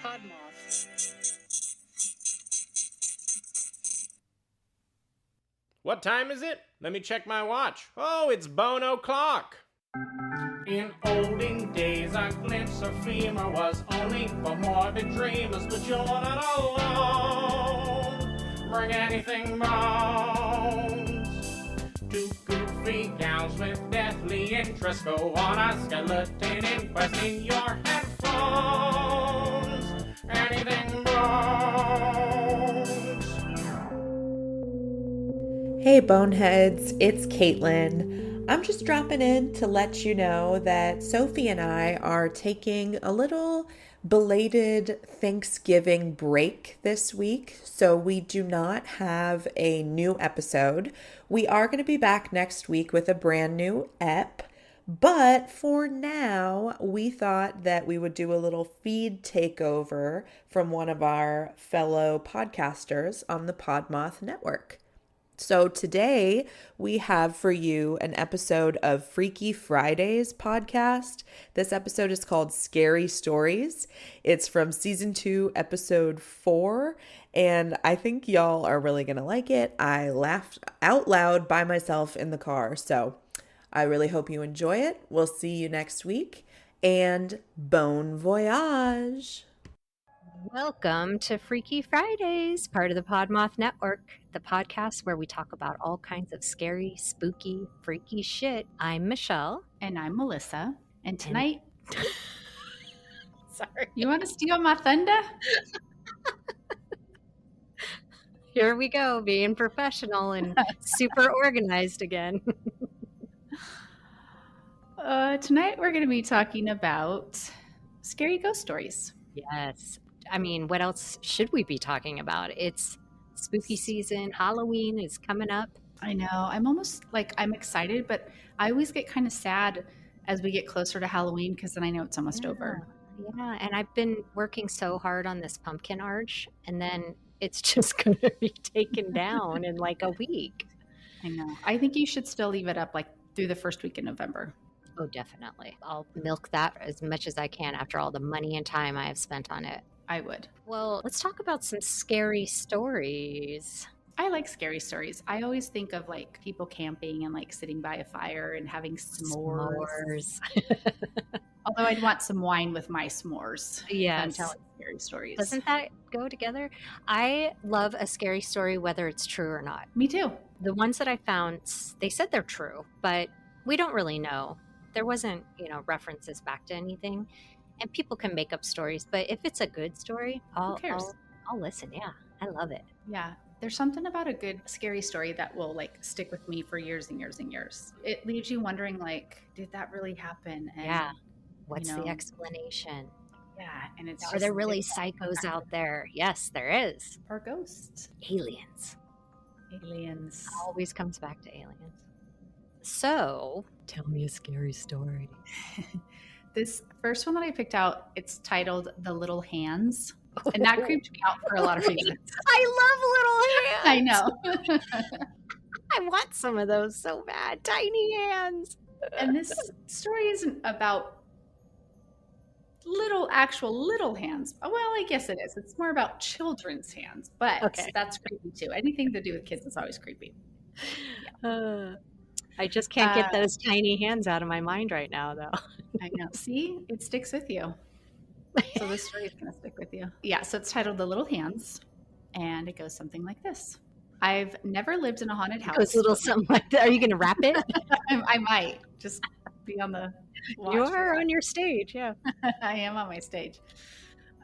Podmoth. What time is it? Let me check my watch. Oh, it's bone o'clock. In olden days, a glimpse of femur was only for morbid dreamers, but you're not alone. Bring anything bones. Two goofy gals with deathly interest go on a skeleton inquest in your headphones. Anything bones. Hey Boneheads, it's Caitlin. I'm just dropping in to let you know that Sophie and I are taking a little belated Thanksgiving break this week, so we do not have a new episode. We are going to be back next week with a brand new ep. But for now, we thought that we would do a little feed takeover from one of our fellow podcasters on the Podmoth Network. So today we have for you an episode of Freaky Fridays podcast. This episode is called Scary Stories. It's from season 2, episode 4, and I think y'all are really going to like it. I laughed out loud by myself in the car, so I really hope you enjoy it. We'll see you next week, and bon voyage! Welcome to Freaky Fridays, part of the Podmoth Network, the podcast where we talk about all kinds of scary, spooky, freaky shit. I'm Michelle. And I'm Melissa. And tonight... Sorry. You want to steal my thunder? Here we go, being professional and super organized again. Tonight we're going to be talking about scary ghost stories. Yes. I mean, what else should we be talking about? It's spooky season. Halloween is coming up. I know. I'm excited, but I always get kind of sad as we get closer to Halloween because then I know it's almost over. Yeah, and I've been working so hard on this pumpkin arch, and then it's just going to be taken down in like a week. I know. I think you should still leave it up like through the first week in November. Oh, definitely. I'll milk that as much as I can after all the money and time I have spent on it. I would. Well, let's talk about some scary stories. I like scary stories. I always think of like people camping and like sitting by a fire and having s'mores. Although I'd want some wine with my s'mores. Yes. I'm telling scary stories. Doesn't that go together? I love a scary story, whether it's true or not. Me too. The ones that I found, they said they're true, but we don't really know. There wasn't, references back to anything. And people can make up stories, but if it's a good story, I'll listen. Yeah, I love it. Yeah, there's something about a good scary story that will like stick with me for years and years and years. It leaves you wondering, like, did that really happen? And, yeah. What's the explanation? Yeah, and are there really psychos out there? Yes, there is. Or ghosts. Aliens. Aliens. Always comes back to aliens. So, tell me a scary story. This first one that I picked out, it's titled The Little Hands. And that creeped me out for a lot of reasons. I love little hands. I know. I want some of those so bad. Tiny hands. And this story isn't about actual little hands. Well, I guess it is. It's more about children's hands. But That's creepy too. Anything to do with kids is always creepy. Yeah. I just can't get those tiny hands out of my mind right now, though. I know. See, it sticks with you. So this story is going to stick with you. Yeah, so it's titled The Little Hands, and it goes something like this. I've never lived in a haunted house. It goes a little something like that. Are you going to wrap it? I might. Just be on the watch. You are on your stage, yeah. I am on my stage.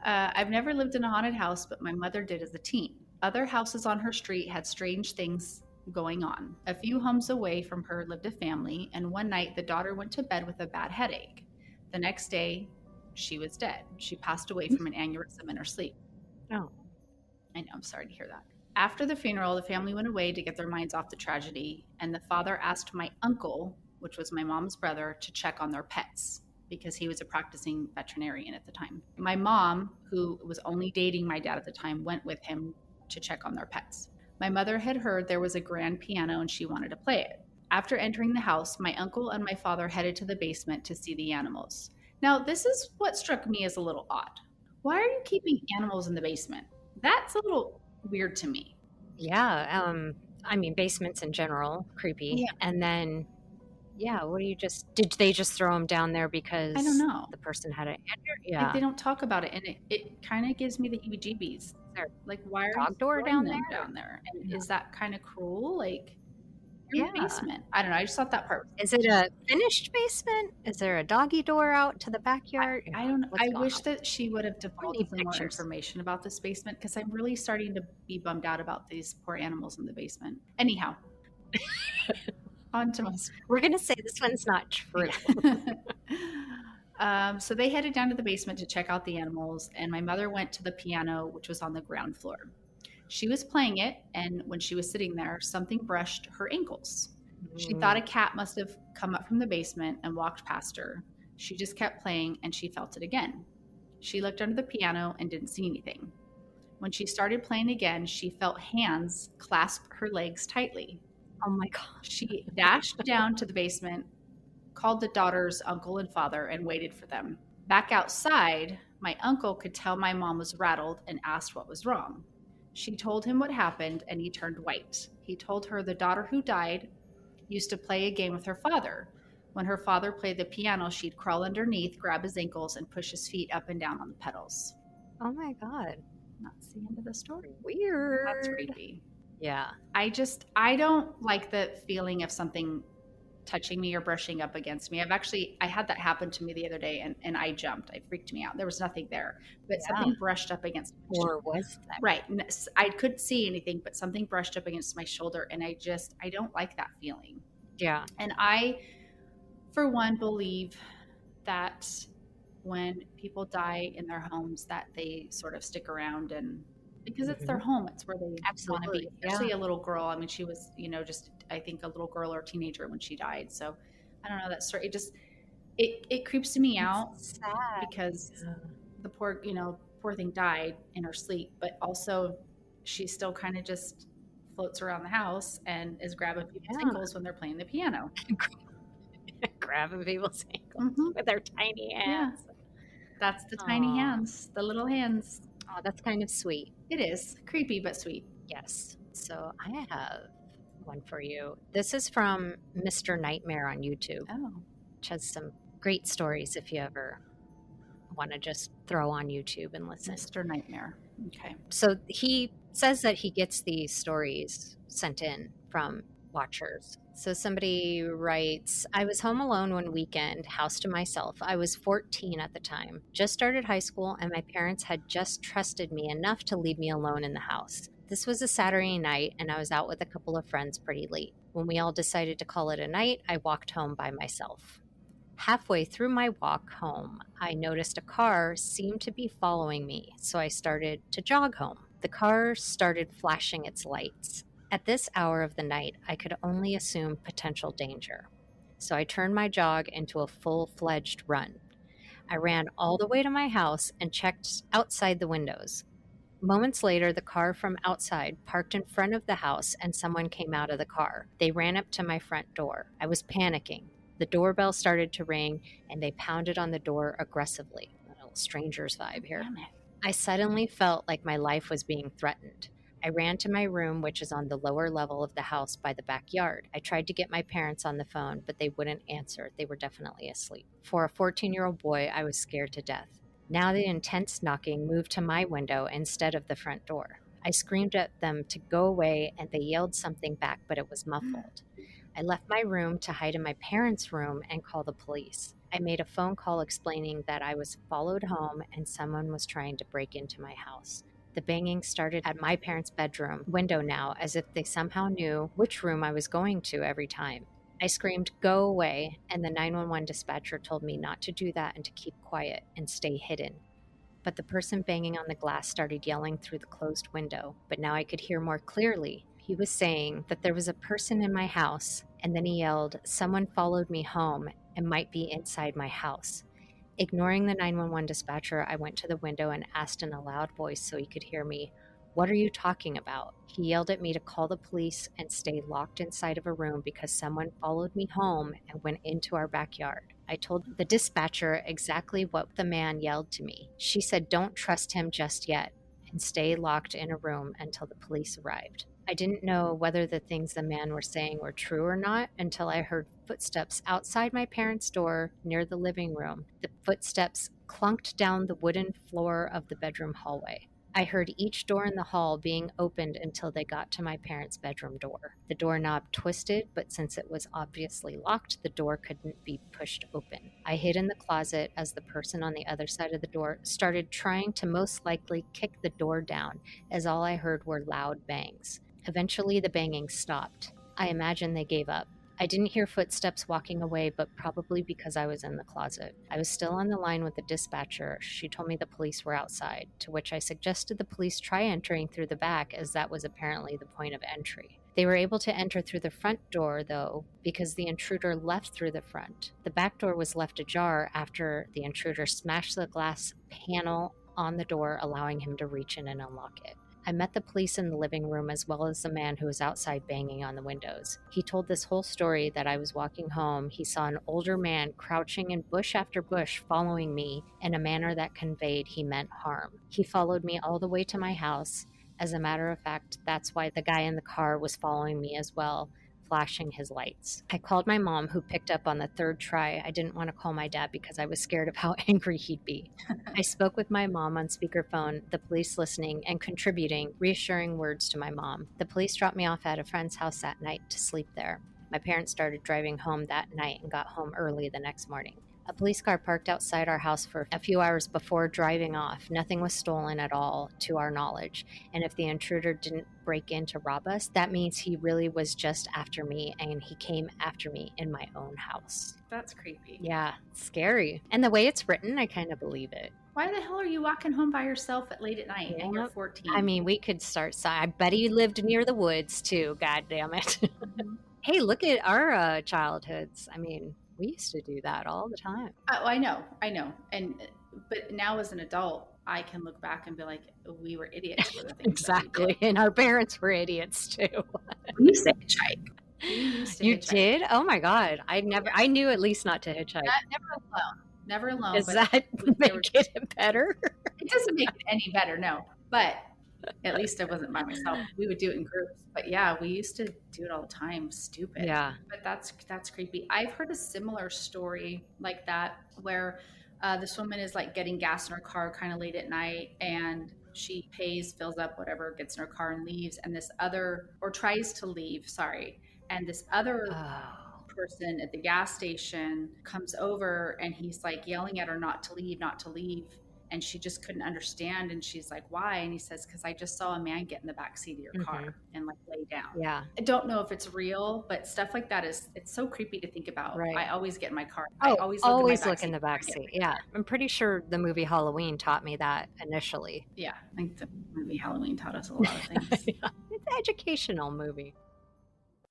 I've never lived in a haunted house, but my mother did as a teen. Other houses on her street had strange things going on. A few homes away from her lived a family, and one night the daughter went to bed with a bad headache. The next day, she was dead. She passed away from an aneurysm in her sleep. Oh. I know, I'm sorry to hear that. After the funeral, the family went away to get their minds off the tragedy, and the father asked my uncle, which was my mom's brother, to check on their pets because he was a practicing veterinarian at the time. My mom, who was only dating my dad at the time, went with him to check on their pets. My mother had heard there was a grand piano and she wanted to play it. After entering the house, my uncle and my father headed to the basement to see the animals. Now, this is what struck me as a little odd. Why are you keeping animals in the basement? That's a little weird to me. Yeah. I mean, basements in general, creepy. Yeah. And then, yeah, did they just throw them down there I don't because know. the person had an injury? Like, Yeah. they don't talk about it, and it kind of gives me the heebie-jeebies. Is there Like, why are a you dog door throwing down them there? down there? And Yeah. is that kind of cruel? Like, you're in the Yeah. basement. I don't know. I just thought that part was Is it a finished basement? Is there a doggy door out to the backyard? I don't know. What's I going wish on? that she would have I divulged need some more pictures. information about this basement, because I'm really starting to be bummed out about these poor animals in the basement. Anyhow, on to my story. We're going to say this one's not true. So they headed down to the basement to check out the animals, and my mother went to the piano, which was on the ground floor. She was playing it, and when she was sitting there, something brushed her ankles. She thought a cat must have come up from the basement and walked past her. She just kept playing, and she felt it again. She looked under the piano and didn't see anything. When she started playing again, she felt hands clasp her legs tightly. Oh my gosh. She dashed down to the basement, called the daughter's uncle and father, and waited for them. Back outside, my uncle could tell my mom was rattled and asked what was wrong. She told him what happened, and he turned white. He told her the daughter who died used to play a game with her father. When her father played the piano, she'd crawl underneath, grab his ankles, and push his feet up and down on the pedals. Oh my God. That's the end of the story. Weird. That's creepy. Yeah. I don't like the feeling of something touching me or brushing up against me. I had that happen to me the other day, and I jumped. It freaked me out. There was nothing there, but something brushed up against my shoulder. Or was that? Right. I couldn't see anything, but something brushed up against my shoulder, and I don't like that feeling. Yeah. And I, for one, believe that when people die in their homes, that they sort of stick around, and because it's their home, it's where they want to Absolutely. be. Especially a little girl. I mean, she was, just, I think, a little girl or a teenager when she died. So I don't know, that story. It creeps me out Sad. because the poor thing died in her sleep, but also she still kind of just floats around the house and is grabbing people's ankles when they're playing the piano. Grabbing people's ankles with their tiny hands. Yeah. That's the tiny hands, the little hands. Oh, that's kind of sweet. It is creepy, but sweet. Yes. So I have one for you. This is from Mr. Nightmare on YouTube, which has some great stories if you ever want to just throw on YouTube and listen. Mr. Nightmare. Okay. So he says that he gets these stories sent in from watchers. So somebody writes, I was home alone one weekend, house to myself. I was 14 at the time, just started high school, and my parents had just trusted me enough to leave me alone in the house. This was a Saturday night, and I was out with a couple of friends pretty late. When we all decided to call it a night, I walked home by myself. Halfway through my walk home, I noticed a car seemed to be following me, so I started to jog home. The car started flashing its lights. At this hour of the night, I could only assume potential danger. So I turned my jog into a full-fledged run. I ran all the way to my house and checked outside the windows. Moments later, the car from outside parked in front of the house and someone came out of the car. They ran up to my front door. I was panicking. The doorbell started to ring and they pounded on the door aggressively. A little stranger's vibe here. I suddenly felt like my life was being threatened. I ran to my room, which is on the lower level of the house by the backyard. I tried to get my parents on the phone, but they wouldn't answer. They were definitely asleep. For a 14-year-old boy, I was scared to death. Now the intense knocking moved to my window instead of the front door. I screamed at them to go away, and they yelled something back, but it was muffled. I left my room to hide in my parents' room and call the police. I made a phone call explaining that I was followed home and someone was trying to break into my house. The banging started at my parents' bedroom window now, as if they somehow knew which room I was going to every time. I screamed, "Go away," and the 911 dispatcher told me not to do that and to keep quiet and stay hidden. But the person banging on the glass started yelling through the closed window, but now I could hear more clearly. He was saying that there was a person in my house, and then he yelled, "Someone followed me home and might be inside my house." Ignoring the 911 dispatcher, I went to the window and asked in a loud voice so he could hear me, "What are you talking about?" He yelled at me to call the police and stay locked inside of a room because someone followed me home and went into our backyard. I told the dispatcher exactly what the man yelled to me. She said, "Don't trust him just yet and stay locked in a room until the police arrived." I didn't know whether the things the man were saying were true or not until I heard footsteps outside my parents' door near the living room. The footsteps clunked down the wooden floor of the bedroom hallway. I heard each door in the hall being opened until they got to my parents' bedroom door. The doorknob twisted, but since it was obviously locked, the door couldn't be pushed open. I hid in the closet as the person on the other side of the door started trying to most likely kick the door down, as all I heard were loud bangs. Eventually, the banging stopped. I imagine they gave up. I didn't hear footsteps walking away, but probably because I was in the closet. I was still on the line with the dispatcher. She told me the police were outside, to which I suggested the police try entering through the back, as that was apparently the point of entry. They were able to enter through the front door, though, because the intruder left through the front. The back door was left ajar after the intruder smashed the glass panel on the door, allowing him to reach in and unlock it. I met the police in the living room as well as the man who was outside banging on the windows. He told this whole story that I was walking home. He saw an older man crouching in bush after bush following me in a manner that conveyed he meant harm. He followed me all the way to my house. As a matter of fact, that's why the guy in the car was following me as well, flashing his lights. I called my mom, who picked up on the third try. I didn't want to call my dad because I was scared of how angry he'd be. I spoke with my mom on speakerphone, the police listening and contributing reassuring words to my mom. The police dropped me off at a friend's house that night to sleep there. My parents started driving home that night and got home early the next morning. A police car parked outside our house for a few hours before driving off. Nothing was stolen at all, to our knowledge. And if the intruder didn't break in to rob us, that means he really was just after me, and he came after me in my own house. That's creepy. Yeah, scary. And the way it's written, I kind of believe it. Why the hell are you walking home by yourself at late at night and you're 14? I mean, we could start. I bet he lived near the woods too. God damn it. Hey, look at our childhoods. I mean, we used to do that all the time. Oh, I know. But now as an adult, I can look back and be like, we were idiots for the things exactly. And our parents were idiots too. We used to hitchhike. You did? Oh my God. I knew at least not to hitchhike. Never alone. Does that make it better? It doesn't make it any better, no. But at least I wasn't by myself. We would do it in groups. But yeah, we used to do it all the time. Stupid. Yeah. But that's creepy. I've heard a similar story like that where this woman is like getting gas in her car kind of late at night, and she pays, fills up, whatever, gets in her car and leaves. And tries to leave, and this other person at the gas station comes over, and he's like yelling at her not to leave. And she just couldn't understand. And she's like, why? And he says, because I just saw a man get in the back seat of your car and like lay down. Yeah. I don't know if it's real, but stuff like that it's so creepy to think about. Right. I always get in my car. I always look in the back seat. Yeah. I'm pretty sure the movie Halloween taught me that initially. Yeah. I think the movie Halloween taught us a lot of things. Yeah. It's an educational movie.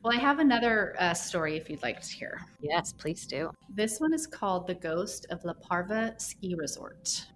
Well, I have another story if you'd like to hear. Yes, please do. This one is called The Ghost of La Parva Ski Resort.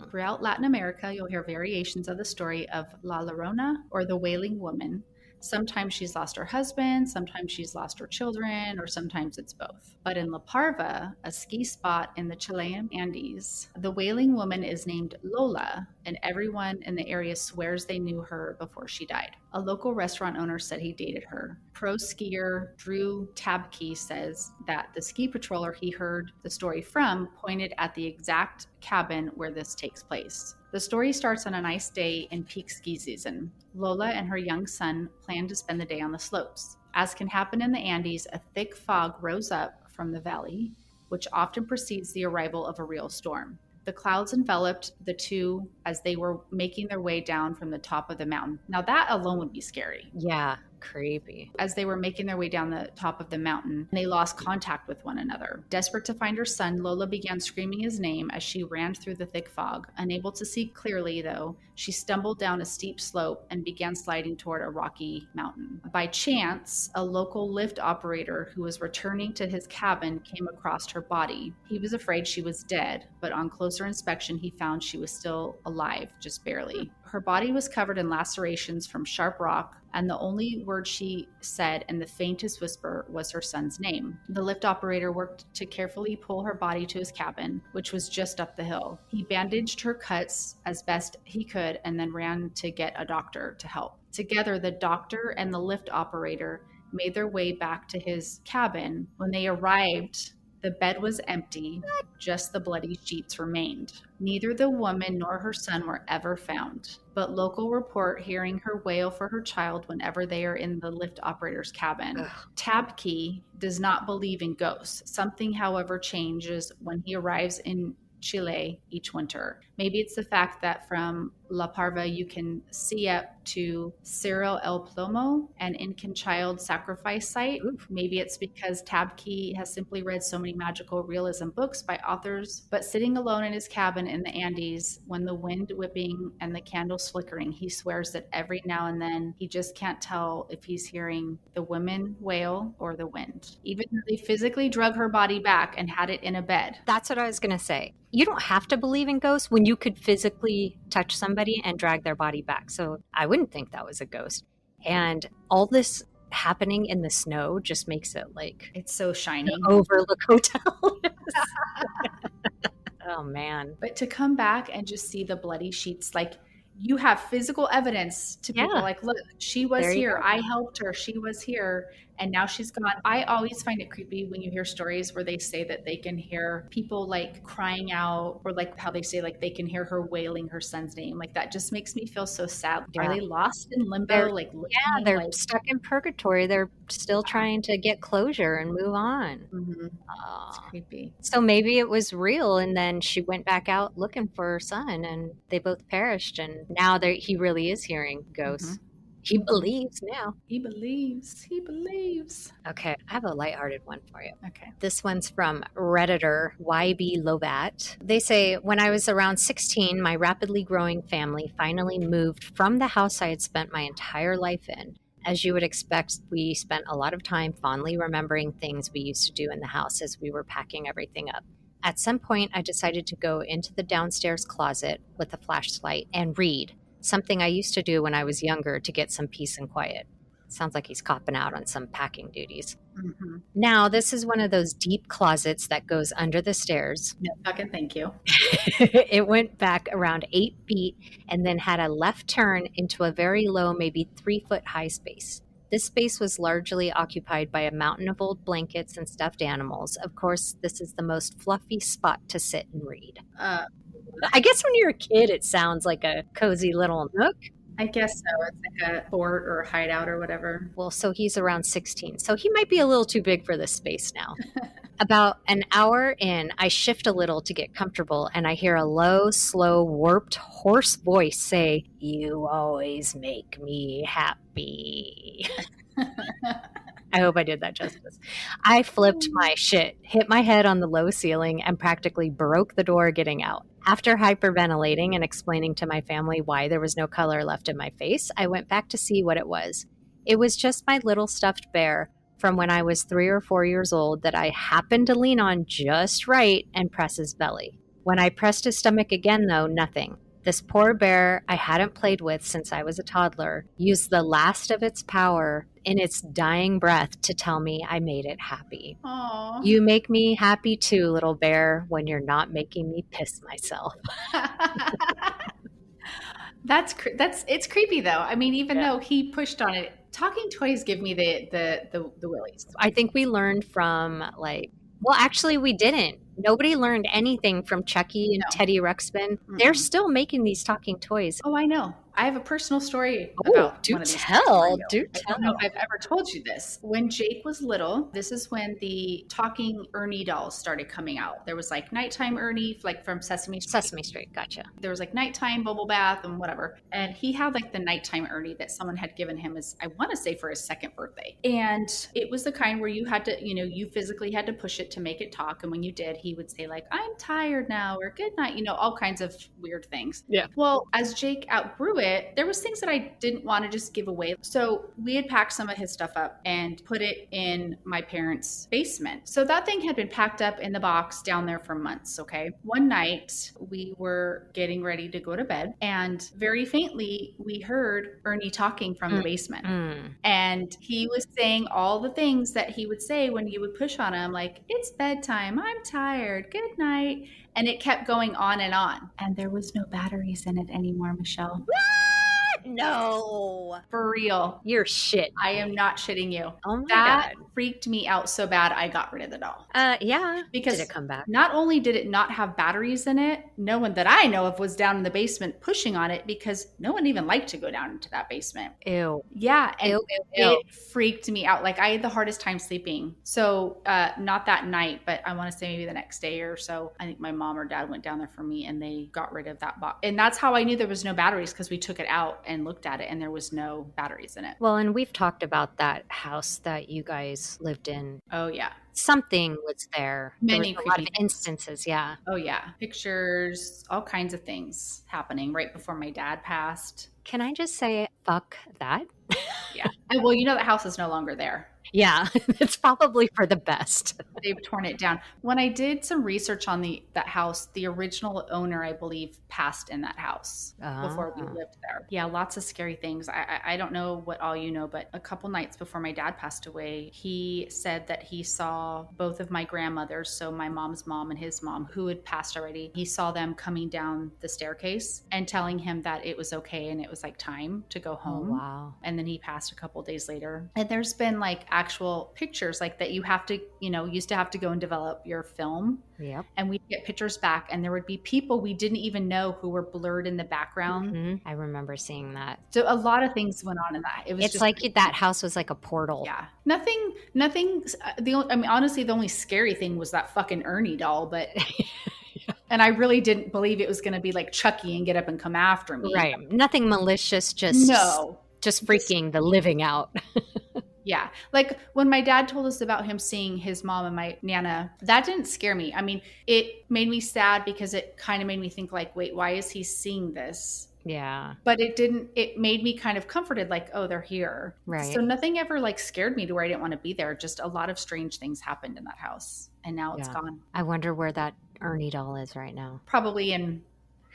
Throughout Latin America, you'll hear variations of the story of La Llorona, or the Wailing Woman. Sometimes she's lost her husband, sometimes she's lost her children, or sometimes it's both. But in La Parva, a ski spot in the Chilean Andes, the Wailing Woman is named Lola, and everyone in the area swears they knew her before she died. A local restaurant owner said he dated her. Pro skier Drew Tabke says that the ski patroller he heard the story from pointed at the exact cabin where this takes place. The story starts on a nice day in peak ski season. Lola and her young son plan to spend the day on the slopes. As can happen in the Andes, a thick fog rose up from the valley, which often precedes the arrival of a real storm. The clouds enveloped the two as they were making their way down from the top of the mountain. Now that alone would be scary. Yeah, creepy. As they were making their way down the top of the mountain, they lost contact with one another. Desperate to find her son, Lola began screaming his name as she ran through the thick fog. Unable to see clearly, though, she stumbled down a steep slope and began sliding toward a rocky mountain. By chance, a local lift operator who was returning to his cabin came across her body. He was afraid she was dead, but on closer inspection, he found she was still alive, just barely. Her body was covered in lacerations from sharp rock, and the only word she said in the faintest whisper was her son's name. The lift operator worked to carefully pull her body to his cabin, which was just up the hill. He bandaged her cuts as best he could and then ran to get a doctor to help. Together, the doctor and the lift operator made their way back to his cabin. When they arrived, the bed was empty, just the bloody sheets remained. Neither the woman nor her son were ever found, but local report hearing her wail for her child whenever they are in the lift operator's cabin. Tabke does not believe in ghosts. Something, however, changes when he arrives in Chile each winter. Maybe it's the fact that from La Parva you can see up to Cerro El Plomo, an Incan child sacrifice site. Oof. Maybe it's because Tabke has simply read so many magical realism books by authors, but sitting alone in his cabin in the Andes, when the wind whipping and the candles flickering, he swears that every now and then he just can't tell if he's hearing the women wail or the wind. Even though they physically drug her body back and had it in a bed. That's what I was going to say. You don't have to believe in ghosts when you could physically touch somebody and drag their body back. So I wouldn't think that was a ghost. And all this happening in the snow just makes it like It's so shiny. the Overlook Hotel. Oh, man. But to come back and just see the bloody sheets, like you have physical evidence to people Yeah. like, look, she was There you here. go. I helped her. She was here. And now she's gone. I always find it creepy when you hear stories where they say that they can hear people like crying out, or like how they say like they can hear her wailing her son's name. Like that just makes me feel so sad. Yeah. Are they lost in limbo? They're- like Yeah, listening, they're like, stuck in purgatory. They're still trying to get closure and move on. mhm. It's Aw. creepy. So maybe it was real, and then she went back out looking for her son, and they both perished. And now he really is hearing ghosts. He believes now. He believes. He believes. Okay, I have a lighthearted one for you. Okay. This one's from Redditor YB Lovat. They say, when I was around 16, my rapidly growing family finally moved from the house I had spent my entire life in. As you would expect, we spent a lot of time fondly remembering things we used to do in the house as we were packing everything up. At some point, I decided to go into the downstairs closet with a flashlight and read, something I used to do when I was younger to get some peace and quiet. Sounds like he's copping out on some packing duties. Mm-hmm. Now, this is one of those deep closets that goes under the stairs. No, fucking thank you. It went back around 8 feet and then had a left turn into a very low, maybe 3-foot high space. This space was largely occupied by a mountain of old blankets and stuffed animals. Of course, this is the most fluffy spot to sit and read. I guess when you're a kid, it sounds like a cozy little nook. I guess so. It's like a fort or a hideout or whatever. Well, so he's around 16, so he might be a little too big for this space now. About an hour in, I shift a little to get comfortable, and I hear a low, slow, warped, hoarse voice say, "You always make me happy." I hope I did that justice. I flipped my shit, hit my head on the low ceiling, and practically broke the door getting out. After hyperventilating and explaining to my family why there was no color left in my face, I went back to see what it was. It was just my little stuffed bear from when I was 3 or 4 years old that I happened to lean on just right and press his belly. When I pressed his stomach again, though, nothing. This poor bear I hadn't played with since I was a toddler used the last of its power in its dying breath to tell me I made it happy. Aww. You make me happy too, little bear, when you're not making me piss myself. It's creepy though. I mean, even though he pushed on it, talking toys give me the willies. I think we learned from actually we didn't. Nobody learned anything from Chucky and No. Teddy Ruxpin. Mm-mm. They're still making these talking toys. Oh, I know. I have a personal story Oh, about do one of these tell, things for you. do I don't know tell. if I've ever told you this. When Jake was little, this is when the talking Ernie dolls started coming out. There was like nighttime Ernie, like from Sesame Street. Sesame Street, gotcha. There was like nighttime bubble bath and whatever. And he had like the nighttime Ernie that someone had given him as, I want to say, for his second birthday. And it was the kind where you had to, you physically had to push it to make it talk. And when you did, he would say like, "I'm tired now," or "good night," all kinds of weird things. Yeah. Well, as Jake outgrew it, there was things that I didn't want to just give away. So we had packed some of his stuff up and put it in my parents' basement. So that thing had been packed up in the box down there for months, okay? One night, we were getting ready to go to bed, and very faintly we heard Ernie talking from the basement. And he was saying all the things that he would say when you would push on him, like, it's bedtime, I'm tired, good night. And it kept going on. And there was no batteries in it anymore, Michelle. No. For real. You're shit. I am not shitting you. Oh my that God. freaked me out so bad I got rid of the doll. Yeah. Because did it come back? Not only did it not have batteries in it, no one that I know of was down in the basement pushing on it, because no one even liked to go down into that basement. Ew. Yeah. And Ew. it freaked me out. Like, I had the hardest time sleeping. So not that night, but I want to say maybe the next day or so, I think my mom or dad went down there for me and they got rid of that box. And that's how I knew there was no batteries, because we took it out and looked at it and there was no batteries in it. Well, and we've talked about that house that you guys lived in. Oh, yeah. Something was there. Many there was a lot of creepy instances, yeah. Oh, yeah. Pictures, all kinds of things happening right before my dad passed. Can I just say, fuck that? Yeah. And well, you know, the house is no longer there. Yeah, it's probably for the best. They've torn it down. When I did some research on that house, the original owner, I believe, passed in that house before we lived there. Yeah, lots of scary things. I don't know what all you know, but a couple nights before my dad passed away, he said that he saw both of my grandmothers, so my mom's mom and his mom, who had passed already. He saw them coming down the staircase and telling him that it was okay and it was like time to go home. Oh, wow. And then he passed a couple days later. And there's been like actual pictures like that you have to, used to have to go and develop your film. Yep. And we'd get pictures back and there would be people we didn't even know who were blurred in the background. Mm-hmm. I remember seeing that. So a lot of things went on in that. It's just like that house was like a portal. Yeah. Nothing. Honestly, the only scary thing was that fucking Ernie doll, but and I really didn't believe it was going to be like Chucky and get up and come after me. Right. Nothing malicious, just freaking the living out. Yeah. Like when my dad told us about him seeing his mom and my Nana, that didn't scare me. I mean, it made me sad because it kind of made me think like, wait, why is he seeing this? Yeah. But it made me kind of comforted, like, oh, they're here. Right. So nothing ever like scared me to where I didn't want to be there. Just a lot of strange things happened in that house. And now it's gone. I wonder where that Ernie doll is right now. Probably in...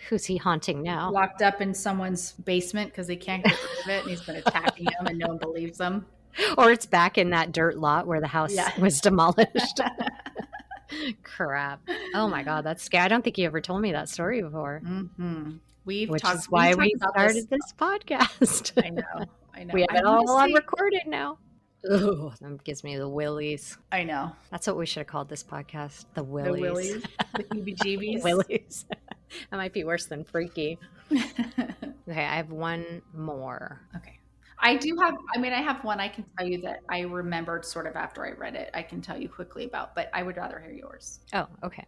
Who's he haunting now? Locked up in someone's basement because they can't get rid of it. And he's been attacking them and no one believes them. Or it's back in that dirt lot where the house was demolished. Crap. Oh my God, that's scary. I don't think you ever told me that story before. Mm-hmm. Which is why we started this podcast. I know. We have it all on recorded now. Ooh, that gives me the willies. I know. That's what we should have called this podcast. The willies. The willies. The heebie-jeebies. Willies. That might be worse than freaky. Okay, I have one more. Okay. I have one I can tell you that I remembered sort of after I read it. I can tell you quickly about, but I would rather hear yours. Oh, okay.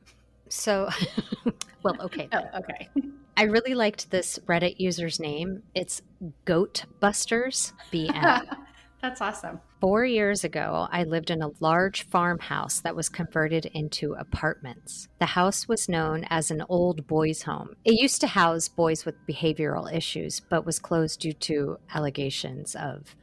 So, well, okay. Oh, okay. I really liked this Reddit user's name. It's Goatbusters BM. That's awesome. 4 years ago, I lived in a large farmhouse that was converted into apartments. The house was known as an old boys' home. It used to house boys with behavioral issues, but was closed due to allegations of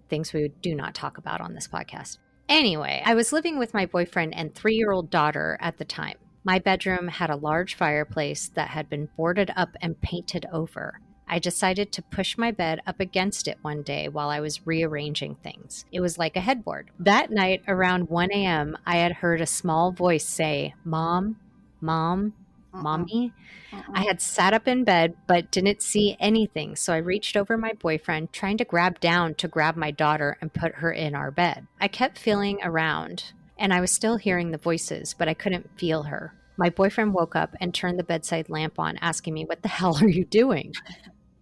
things we do not talk about on this podcast. Anyway, I was living with my boyfriend and 3-year-old daughter at the time. My bedroom had a large fireplace that had been boarded up and painted over. I decided to push my bed up against it one day while I was rearranging things. It was like a headboard. That night, around 1 a.m., I had heard a small voice say, "Mom, Mom, Mommy." I had sat up in bed but didn't see anything, so I reached over my boyfriend, trying to grab down to grab my daughter and put her in our bed. I kept feeling around, and I was still hearing the voices, but I couldn't feel her. My boyfriend woke up and turned the bedside lamp on, asking me, "What the hell are you doing?"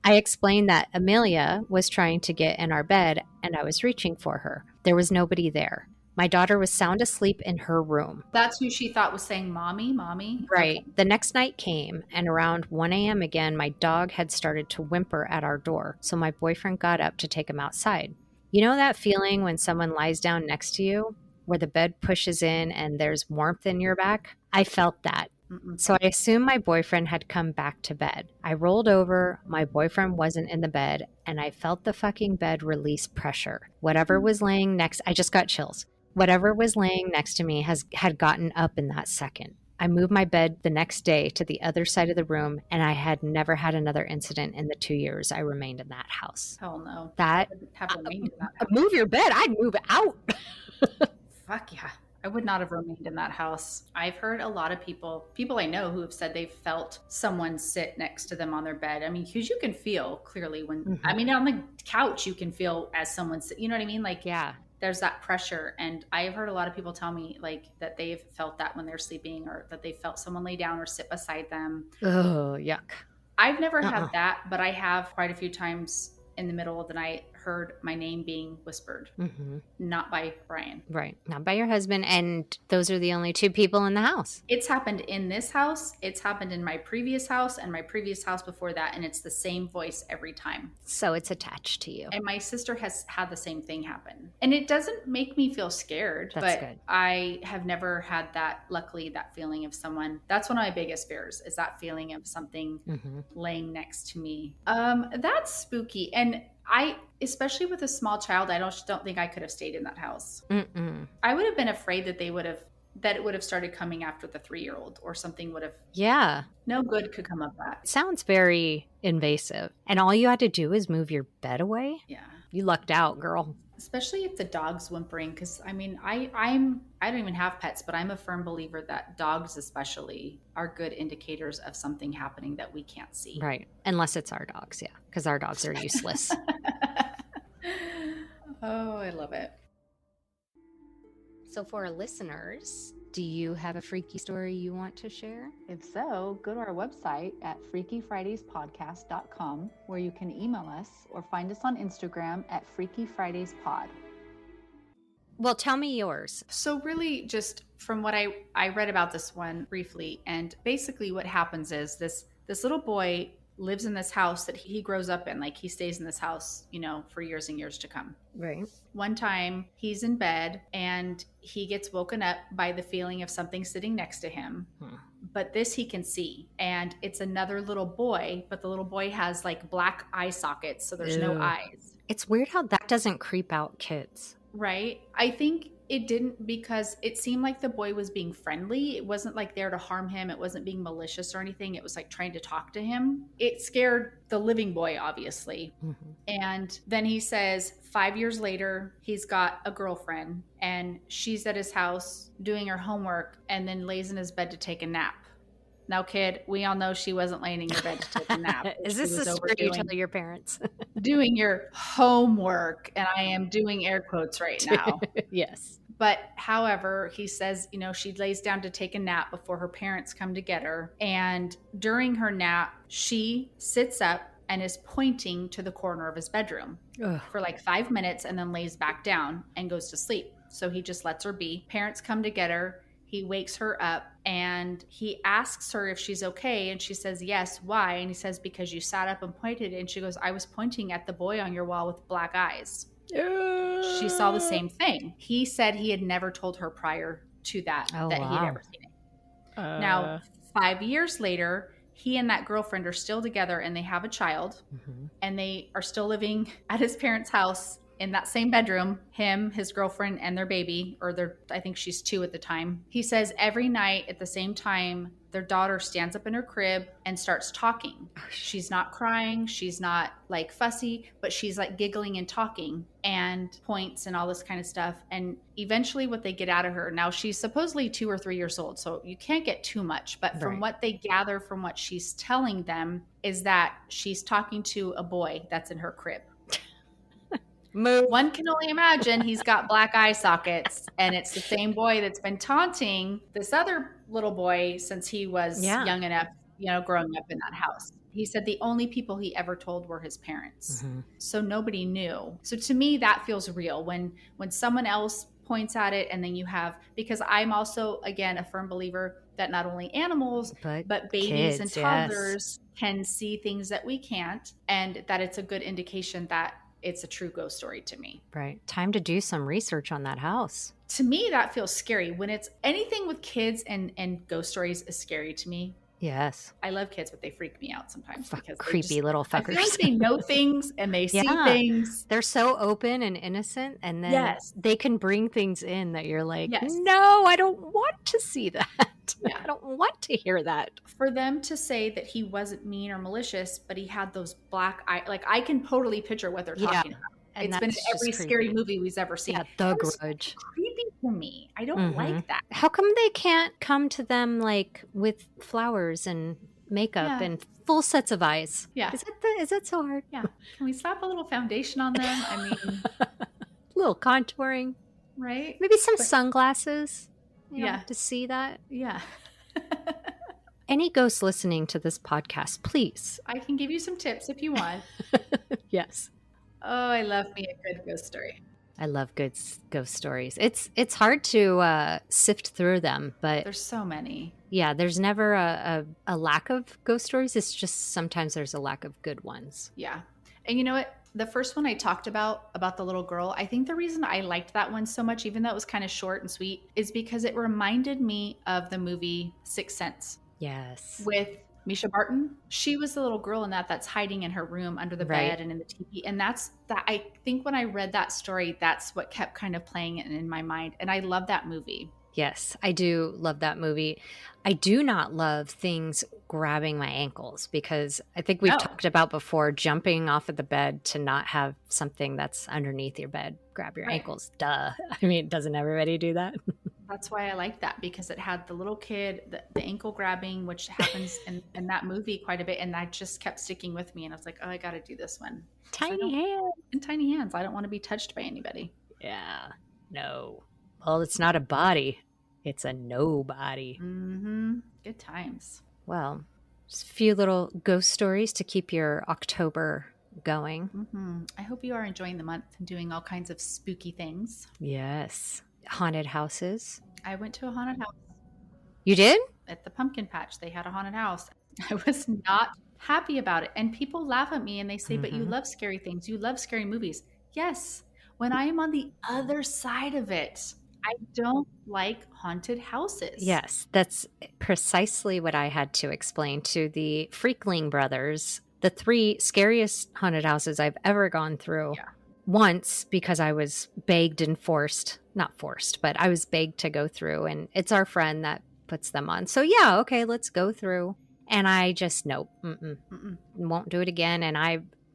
I explained that Amelia was trying to get in our bed and I was reaching for her. There was nobody there. My daughter was sound asleep in her room. That's who she thought was saying, "Mommy, Mommy." Right. Okay. The next night came, and around 1 a.m. again, my dog had started to whimper at our door, so my boyfriend got up to take him outside. You know that feeling when someone lies down next to you, where the bed pushes in and there's warmth in your back? I felt that. So I assumed my boyfriend had come back to bed. I rolled over, my boyfriend wasn't in the bed, and I felt the fucking bed release pressure. Whatever was laying next, I just got chills. Whatever was laying next to me had gotten up in that second. I moved my bed the next day to the other side of the room, and I had never had another incident in the 2 years I remained in that house. Hell no. That I wouldn't have remained in that house. move your bed, I'd move out. Fuck yeah. I would not have remained in that house. I've heard a lot of people I know who have said they've felt someone sit next to them on their bed. I mean, because you can feel clearly when, I mean, on the couch, you can feel as someone, you know what I mean? Like, Yeah. there's that pressure. And I've heard a lot of people tell me like that they've felt that when they're sleeping, or that they felt someone lay down or sit beside them. Oh, yuck. I've never had that, but I have quite a few times in the middle of the night heard my name being whispered, not by Brian. Right. Not by your husband. And those are the only two people in the house. It's happened in this house. It's happened in my previous house and my previous house before that. And it's the same voice every time. So it's attached to you. And my sister has had the same thing happen. And it doesn't make me feel scared. That's but good. I have never had that, luckily, that feeling of someone. That's one of my biggest fears, is that feeling of something laying next to me. That's spooky. And I, especially with a small child, I don't think I could have stayed in that house. I would have been afraid that it would have started coming after the 3-year-old, or something would have. Yeah. No good could come of that. It sounds very invasive. And all you had to do is move your bed away? Yeah. You lucked out, girl. Especially if the dog's whimpering. Because, I mean, I don't even have pets, but I'm a firm believer that dogs especially are good indicators of something happening that we can't see. Right. Unless it's our dogs, yeah. Because our dogs are useless. Oh, I love it. So for our listeners, do you have a freaky story you want to share? If so, go to our website at freakyfridayspodcast.com, where you can email us or find us on Instagram at freakyfridayspod. Well, tell me yours. So really, just from what I read about this one briefly, and basically what happens is this little boy lives in this house that he grows up in. Like, he stays in this house, for years and years to come. Right. One time he's in bed and he gets woken up by the feeling of something sitting next to him. But this he can see, and it's another little boy, but the little boy has like black eye sockets, so there's no eyes. It's weird how that doesn't creep out kids. Right. I think it didn't, because it seemed like the boy was being friendly. It wasn't like there to harm him. It wasn't being malicious or anything. It was like trying to talk to him. It scared the living boy, obviously. And then he says 5 years later, he's got a girlfriend and she's at his house doing her homework, and then lays in his bed to take a nap. Now, kid, we all know she wasn't laying in your bed to take a nap. Is this a story you tell your parents? Doing your homework. And I am doing air quotes right now. Yes. But however, he says, she lays down to take a nap before her parents come to get her. And during her nap, she sits up and is pointing to the corner of his bedroom for like 5 minutes, and then lays back down and goes to sleep. So he just lets her be. Parents come to get her. He wakes her up and he asks her if she's okay. And she says, yes. Why? And he says, because you sat up and pointed. And she goes, I was pointing at the boy on your wall with black eyes. She saw the same thing. He said he had never told her prior to that, he'd ever seen it. Now, 5 years later, he and that girlfriend are still together, and they have a child, and they are still living at his parents' house in that same bedroom, him, his girlfriend, and their baby, I think she's 2 at the time. He says every night at the same time, their daughter stands up in her crib and starts talking. She's not crying. She's not like fussy, but she's like giggling and talking and points and all this kind of stuff. And eventually what they get out of her, now she's supposedly 2 or 3 years old, so you can't get too much. But from what they gather from what she's telling them is that she's talking to a boy that's in her crib. One can only imagine he's got black eye sockets, and it's the same boy that's been taunting this other little boy since he was young enough, growing up in that house. He said the only people he ever told were his parents. So nobody knew. So to me, that feels real when someone else points at it, and then you have, because I'm also, again, a firm believer that not only animals, but babies and toddlers can see things that we can't, and that it's a good indication that it's a true ghost story to me. Right. Time to do some research on that house. To me, that feels scary. When it's anything with kids and ghost stories is scary to me. Yes. I love kids, but they freak me out sometimes. Because creepy little fuckers. I feel like they know things and they see things. They're so open and innocent, and then they can bring things in that you're like, no, I don't want to see that. Yeah. I don't want to hear that. For them to say that he wasn't mean or malicious, but he had those black eyes, like I can totally picture what they're talking about. And It's been in that's just every scary creepy. movie we've ever seen. Yeah, The That is Grudge. creepy to me. I don't like that. How come they can't come to them like with flowers and makeup Yeah. and full sets of eyes? Yeah. Is that so hard? Yeah. Can we slap a little foundation on them? I mean, A little contouring. right? Maybe some sunglasses. Yeah. To see that. Yeah. Any ghosts listening to this podcast, please. I can give you some tips if you want. Yes. Oh, I love me a good ghost story. I love good ghost stories. It's hard to sift through them, but There's so many. yeah, there's never a lack of ghost stories. It's just sometimes there's a lack of good ones. Yeah. And you know what? The first one I talked about the little girl, I think the reason I liked that one so much, even though it was kind of short and sweet, is because it reminded me of the movie Sixth Sense Yes. with Misha Barton. She was the little girl in that's hiding in her room under the Right. bed and in the TV. And that's that. I think when I read that story, that's what kept kind of playing in my mind. And I love that movie. Yes, I do love that movie. I do not love things grabbing my ankles because I think we've Oh. talked about before jumping off of the bed to not have something that's underneath your bed grab your Right. ankles. Duh. I mean, doesn't everybody do that? That's why I like that, because it had the little kid, the ankle grabbing, which happens in that movie quite a bit. And that just kept sticking with me. And I was like, oh, I got to do this one. Tiny hands. In tiny hands. I don't want to be touched by anybody. Yeah. No. Well, it's not a body. It's a nobody. Mm-hmm. Good times. Well, just a few little ghost stories to keep your October going. Mm-hmm. I hope you are enjoying the month and doing all kinds of spooky things. Yes. Haunted houses. I went to a haunted house You did? at the pumpkin patch. They had a haunted house. I was not happy about it. And people laugh at me and they say, but you Mhm. love scary things. You love scary movies. Yes. When I am on the other side of it, I don't like haunted houses. Yes, that's precisely what I had to explain to the Freakling brothers. The 3 scariest haunted houses I've ever gone through. Yeah. Once because I was begged and forced, not forced, but I was begged to go through, and it's our friend that puts them on. So yeah, okay, let's go through. And I just, nope, won't do it again. And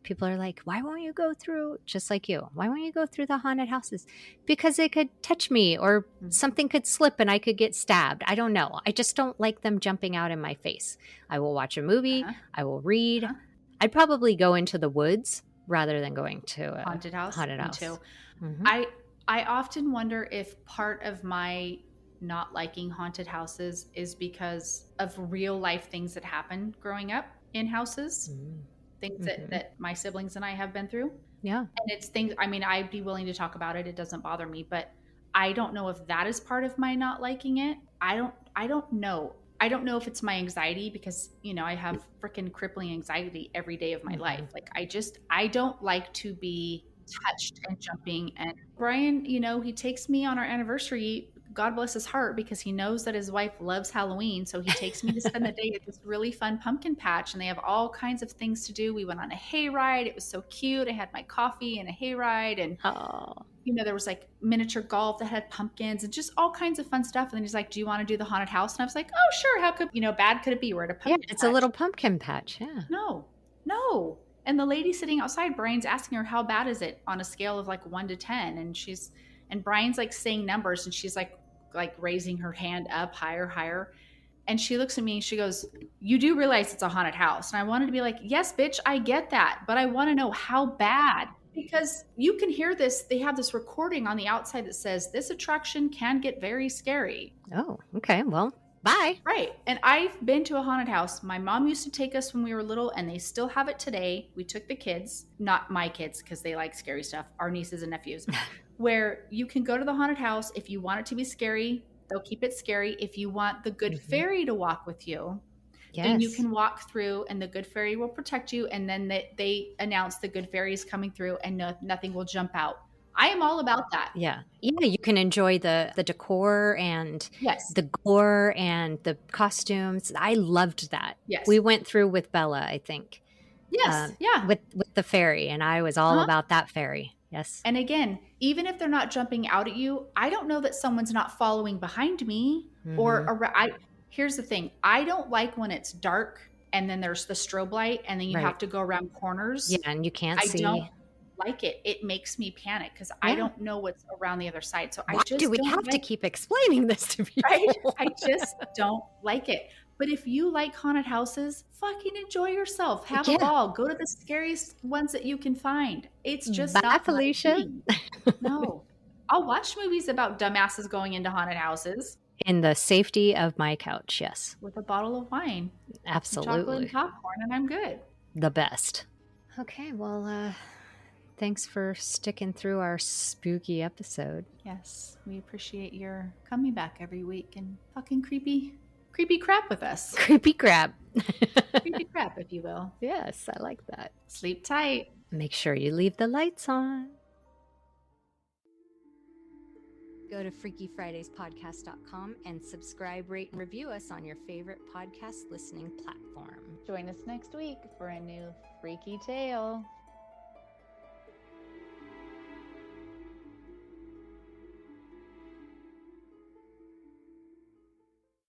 people are like, why won't you go through, just like you, why won't you go through the haunted houses? Because they could touch me or something could slip and I could get stabbed. I don't know. I just don't like them jumping out in my face. I will watch a movie. I will read. I'd probably go into the woods rather than going to a haunted house. Haunted Me house. too. Mhm. I often wonder if part of my not liking haunted houses is because of real life things that happen growing up in houses, things that my siblings and I have been through. Yeah. And it's things, I mean, I'd be willing to talk about it. It doesn't bother me, but I don't know if that is part of my not liking it. I don't know. I don't know if it's my anxiety because, I have freaking crippling anxiety every day of my life. Like I don't like to be touched and jumping. And Brian, he takes me on our anniversary, God bless his heart, because he knows that his wife loves Halloween. So he takes me to spend the day at this really fun pumpkin patch and they have all kinds of things to do. We went on a hayride. It was so cute. I had my coffee and a hayride and there was like miniature golf that had pumpkins and just all kinds of fun stuff. And then he's like, do you want to do the haunted house? And I was like, oh, sure. How could, bad could it be? We're at a pumpkin It's patch. a little pumpkin patch. Yeah. No. And the lady sitting outside, Brian's asking her, how bad is it on a scale of like 1 to 10? And Brian's like saying numbers and she's like raising her hand up higher. And she looks at me and she goes, you do realize it's a haunted house. And I wanted to be like, yes, bitch, I get that. But I want to know how bad. Because you can hear this. They have this recording on the outside that says this attraction can get very scary. Oh, okay. Well, bye. Right. And I've been to a haunted house. My mom used to take us when we were little and they still have it today. We took the kids, not my kids because they like scary stuff, our nieces and nephews, where you can go to the haunted house. If you want it to be scary, they'll keep it scary. If you want the good fairy to walk with you, then you can walk through and the good fairy will protect you. And then they announce the good fairy is coming through and nothing will jump out. I am all about that. Yeah. Yeah, you can enjoy the decor and the gore and the costumes. I loved that. Yes. We went through with Bella, I think. Yes. With the fairy, and I was all about that fairy. Yes. And again, even if they're not jumping out at you, I don't know that someone's not following behind me or around. Here's the thing. I don't like when it's dark and then there's the strobe light and then you have to go around corners. Yeah, and you can't see. I don't like it. It makes me panic because I don't know what's around the other side. So Why I just do we have to keep explaining this to people? Right? I just don't like it. But if you like haunted houses, fucking enjoy yourself. Have a ball. Go to the scariest ones that you can find. It's just not Felicia. No. I'll watch movies about dumbasses going into haunted houses. In the safety of my couch, yes. With a bottle of wine. Absolutely. Chocolate and popcorn, and I'm good. The best. Okay, well, thanks for sticking through our spooky episode. Yes, we appreciate your coming back every week and fucking creepy crap with us. Creepy crap. Creepy crap, if you will. Yes, I like that. Sleep tight. Make sure you leave the lights on. Go to FreakyFridaysPodcast.com and subscribe, rate, and review us on your favorite podcast listening platform. Join us next week for a new freaky tale.